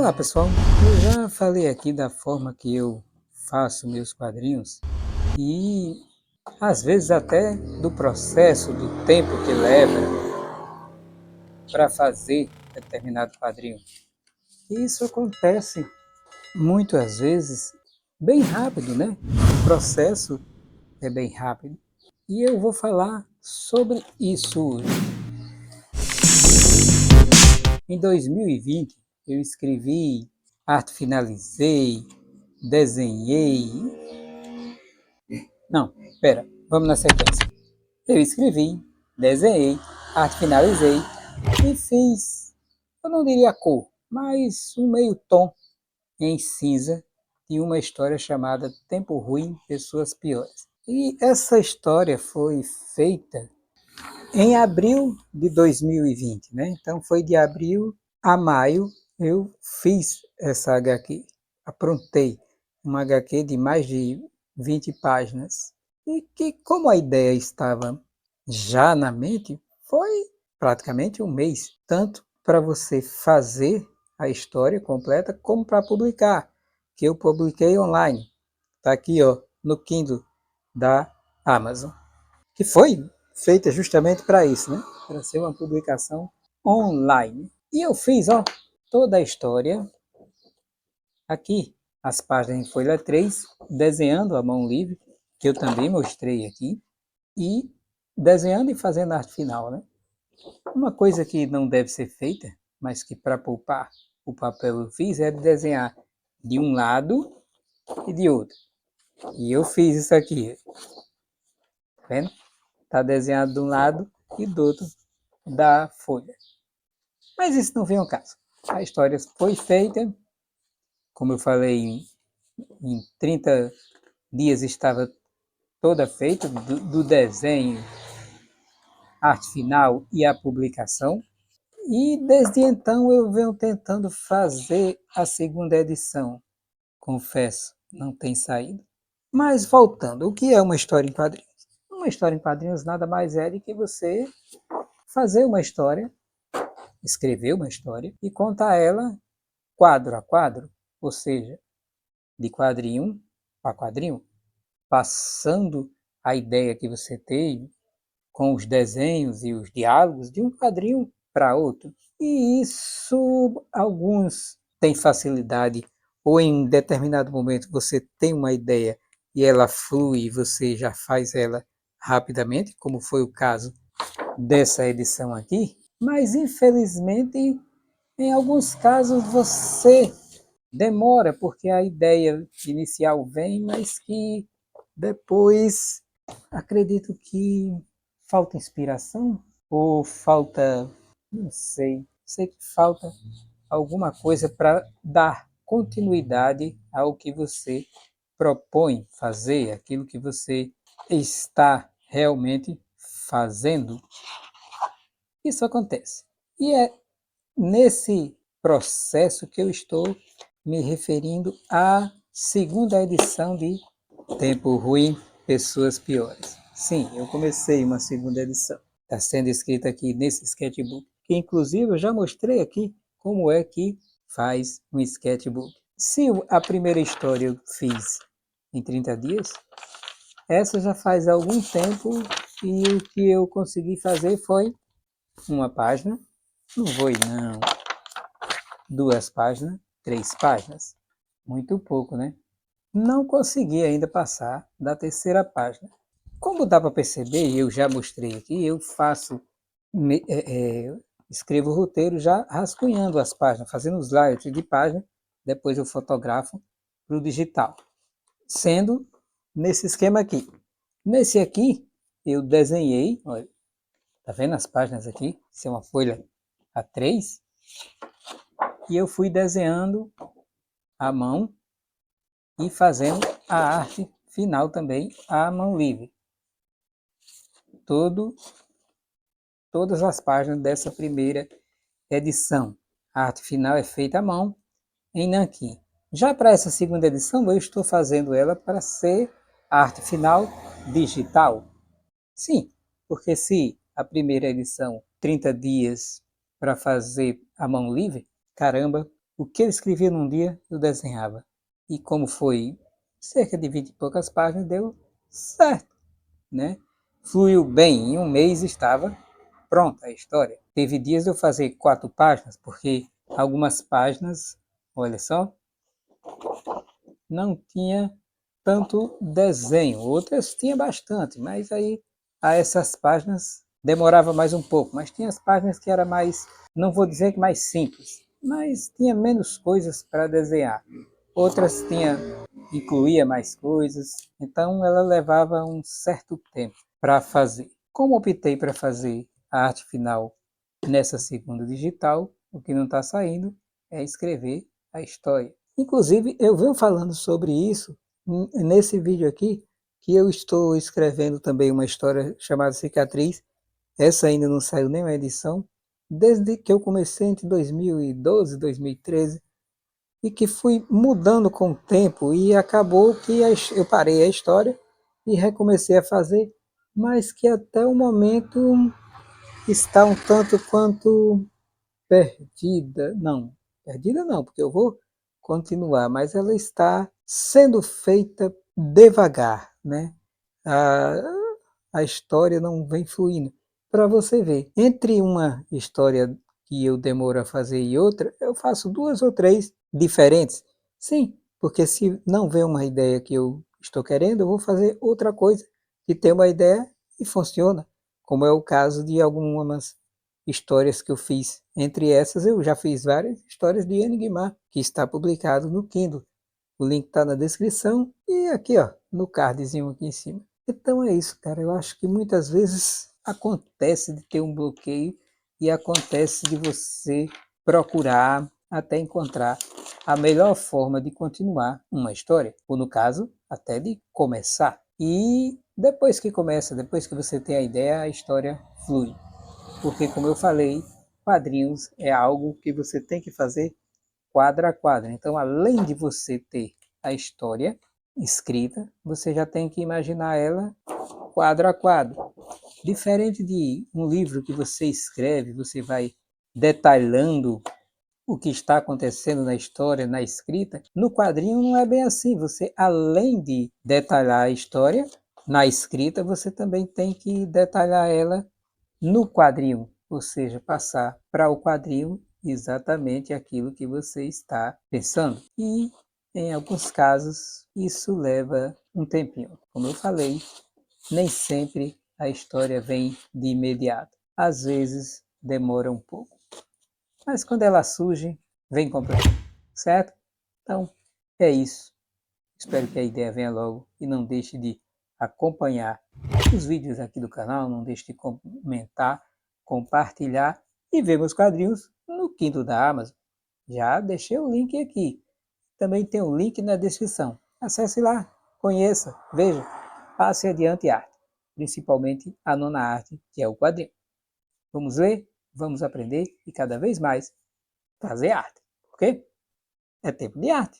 Olá pessoal, eu já falei aqui da forma que eu faço meus quadrinhos e às vezes até do processo, do tempo que leva para fazer determinado quadrinho. E isso acontece muitas vezes bem rápido, né? O processo é bem rápido. E eu vou falar sobre isso hoje. Em 2020 eu escrevi, arte finalizei, desenhei. Não, espera, vamos na sequência. Eu escrevi, desenhei, arte finalizei e fiz, eu não diria cor, mas um meio tom em cinza de uma história chamada Tempo Ruim, Pessoas Piores. E essa história foi feita em abril de 2020, né? Então foi de abril a maio eu fiz essa HQ. Aprontei uma HQ de mais de 20 páginas. E que, como a ideia estava já na mente, foi praticamente um mês, tanto para você fazer a história completa, como para publicar, que eu publiquei online. Está aqui, ó, no Kindle da Amazon, que foi feita justamente para isso, né? Para ser uma publicação online. E eu fiz, ó, toda a história aqui, as páginas em folha 3, desenhando a mão livre, que eu também mostrei aqui, e desenhando e fazendo a arte final, né? Uma coisa que não deve ser feita, mas que para poupar o papel eu fiz, é desenhar de um lado e de outro. E eu fiz isso aqui, tá vendo? Está desenhado de um lado e do outro da folha. Mas isso não vem ao caso. A história foi feita, como eu falei, em 30 dias estava toda feita, do desenho, arte final e a publicação. E desde então eu venho tentando fazer a segunda edição. Confesso, não tem saído. Mas voltando, o que é uma história em quadrinhos? Uma história em quadrinhos nada mais é do que você fazer uma história, escrever uma história e contar ela quadro a quadro, ou seja, de quadrinho a quadrinho, passando a ideia que você teve com os desenhos e os diálogos de um quadrinho para outro. E isso, alguns têm facilidade, ou em determinado momento você tem uma ideia e ela flui e você já faz ela rapidamente, como foi o caso dessa edição aqui, mas infelizmente em alguns casos você demora, porque a ideia inicial vem, mas que depois acredito que falta inspiração ou falta, não sei que falta alguma coisa para dar continuidade ao que você propõe fazer, aquilo que você está realmente fazendo. Isso acontece. E é nesse processo que eu estou me referindo à segunda edição de Tempo Ruim, Pessoas Piores. Sim, eu comecei uma segunda edição. Está sendo escrita aqui nesse sketchbook, que inclusive eu já mostrei aqui como é que faz um sketchbook. Se a primeira história eu fiz em 30 dias, essa já faz algum tempo e o que eu consegui fazer foi uma página, não vou não, 2 páginas, 3 páginas, muito pouco, né? Não consegui ainda passar da terceira página. Como dá para perceber, e eu já mostrei aqui, eu faço, escrevo o roteiro já rascunhando as páginas, fazendo os layouts de página, depois eu fotografo para o digital. Sendo nesse esquema aqui. Nesse aqui, eu desenhei, olha, tá vendo as páginas aqui? Isso é uma folha A3. E eu fui desenhando à mão e fazendo a arte final também à mão livre. Todas as páginas dessa primeira edição. A arte final é feita à mão em nanquim. Já para essa segunda edição, eu estou fazendo ela para ser a arte final digital. Sim, porque se a primeira edição, 30 dias para fazer a mão livre, caramba, O que eu escrevia num dia, eu desenhava. E como foi cerca de 20 e poucas páginas, deu certo, né? Fluiu bem, em um mês estava pronta a história. Teve dias de eu fazer 4 páginas, porque algumas páginas, olha só, não tinha tanto desenho, outras tinha bastante, mas aí a essas páginas demorava mais um pouco, mas tinha as páginas que era mais, não vou dizer que mais simples, mas tinha menos coisas para desenhar. Outras incluía mais coisas, então ela levava um certo tempo para fazer. Como optei para fazer a arte final nessa segunda digital, o que não está saindo é escrever a história. Inclusive, eu venho falando sobre isso nesse vídeo aqui, que eu estou escrevendo também uma história chamada Cicatriz. Essa ainda não saiu nenhuma edição, desde que eu comecei entre 2012 e 2013, e que fui mudando com o tempo, e acabou que eu parei a história e recomecei a fazer, mas que até o momento está um tanto quanto perdida não, porque eu vou continuar, mas ela está sendo feita devagar, né? A, a história não vem fluindo. Para você ver, entre uma história que eu demoro a fazer e outra, eu faço 2 ou 3 diferentes. Sim, porque se não vem uma ideia que eu estou querendo, eu vou fazer outra coisa que tem uma ideia e funciona, como é o caso de algumas histórias que eu fiz. Entre essas, eu já fiz várias histórias de Enigmar, que está publicado no Kindle. O link está na descrição e aqui, ó, no cardzinho aqui em cima. Então é isso, cara. Eu acho que muitas vezes acontece de ter um bloqueio e acontece de você procurar até encontrar a melhor forma de continuar uma história, ou no caso, até de começar. E depois que começa, depois que você tem a ideia, a história flui. Porque, como eu falei, quadrinhos é algo que você tem que fazer quadro a quadro. Então, além de você ter a história escrita, você já tem que imaginar ela quadro a quadro. Diferente de um livro que você escreve, você vai detalhando o que está acontecendo na história, na escrita. No quadrinho não é bem assim. Você, além de detalhar a história, na escrita, você também tem que detalhar ela no quadrinho, ou seja, passar para o quadrinho exatamente aquilo que você está pensando. E em alguns casos isso leva um tempinho. Como eu falei, nem sempre a história vem de imediato. Às vezes demora um pouco. Mas quando ela surge, vem completa, certo? Então, é isso. Espero que a ideia venha logo e não deixe de acompanhar os vídeos aqui do canal, não deixe de comentar, compartilhar e ver meus quadrinhos no Kindle da Amazon. Já deixei o link aqui. Também tem o link na descrição. Acesse lá, conheça, veja, passe adiante arte, principalmente a nona arte, que é o quadrinho. Vamos ler, vamos aprender e cada vez mais fazer arte, ok? É tempo de arte.